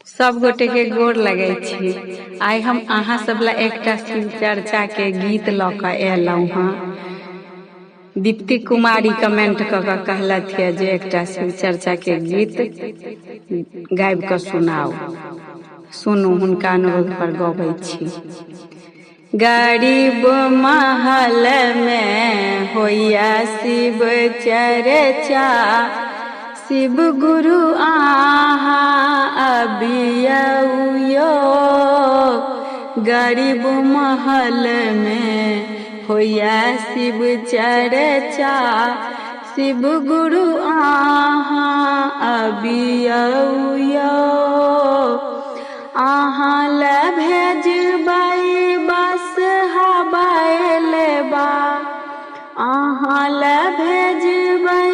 सब गोटे के गोर लगे छी। आइ हम अहाँ सब ला एकटा शिव चर्चा के गीत ल के एलहुं हाँ। दीप्ति कुमारी कमेंट क के कहलत है जे एकटा शिव चर्चा के गीत गाबि के सुनाओ। सुनू हुनका अनुरोध पर गबै छी। गरीब महल में होइया शिव चर्चा, शिव गुरु आहा अबियौ। गरीब महल में होइया शिव चर्चा, शिव गुरु आहा अबियौ। आहा ले भेजबै बस हबैलबा, आहा ले भेजबै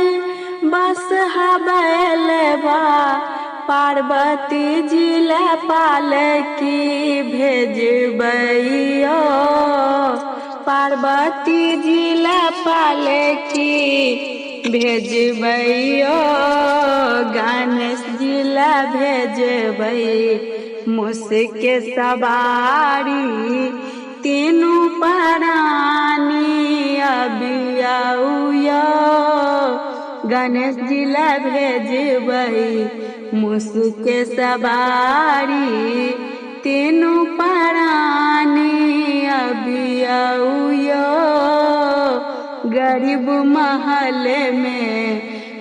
बस हबैलबा। पार्वती जी ले पालकी भेजबैयो, पार्वती जी ले पालकी भेजबैयो। गणेश जी ले भेजबै मुसके सवारी, तीनों प्राणी अबियौ। गणेश जी ले भेजबै मुसके सवारी, तीनों प्राणी अबियौ। गरीब महल में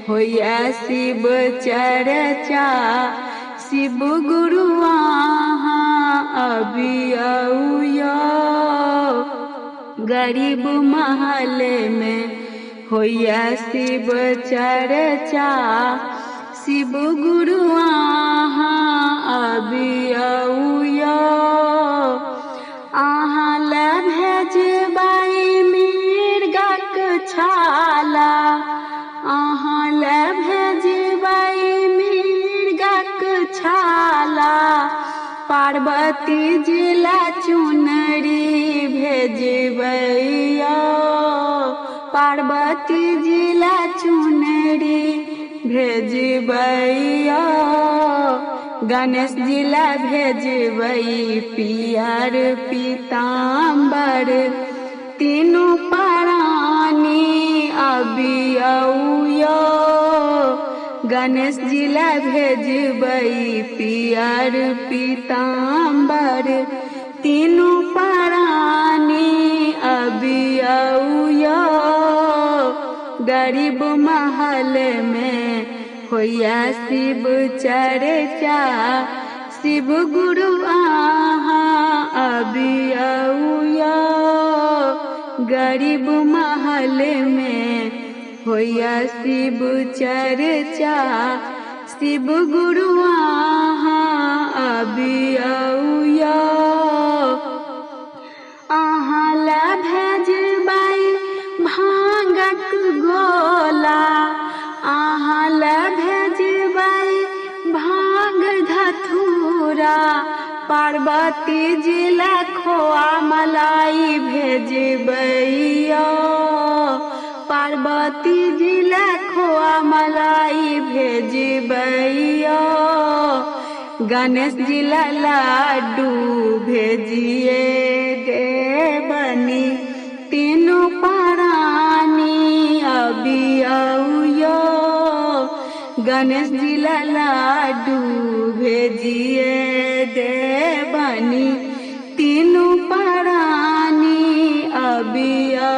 होइया शिव चर्चा, शिव गुरु आहा अबियौ। गरीब महल में होइया शिव चर्चा, शिव गुरु आहा अबियौ। आहा ले भेजबै मृगक छाला, आहा ले भेजबै मृगक छाला। पार्वती जी ले चुनरी भेजबैयो, पार्वती जी ले चुनरी भेजबैयो। गणेश जी ले भेजबै पियर पीताम्बर, तीनों प्राणी अबियौ। गणेश जी ले भेजबै पियर पीताम्बर, तीनों प्राणी अबियौ। गरीब महल में होइया शिव चर्चा, शिव गुरु आहा अबियौ। गरीब महल में होइया शिव चर्चा, शिव गुरु आहा अबियौ। आहा ले भेजबै भांगक गोला, आहा ले भेजबै भांग धतूरा। पार्वती जी ले खोआ मलाई भेजबैयो, पार्वती जी ले खोआ मलाई भेजबैयो। गणेश जी ले लड्डू भेजिए देबनी, तीनों प्राणी अबियौ। गणेश जी ले लड्डू भेजिए देबनी, तीनों प्राणी अबियौ।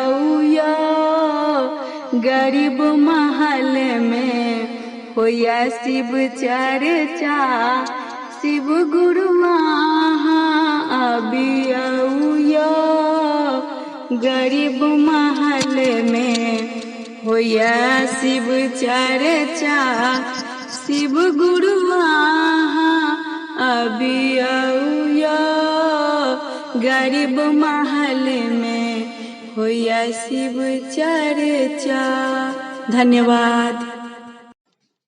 गरीब महल में होइया शिव चर्चा, शिव गुरु आहा अबियौ। गरीब महल में होइया शिव चर्चा, शिव गुरु आहा अबियौ। गरीब महल में होइया शिव चर्चा। धन्यवाद।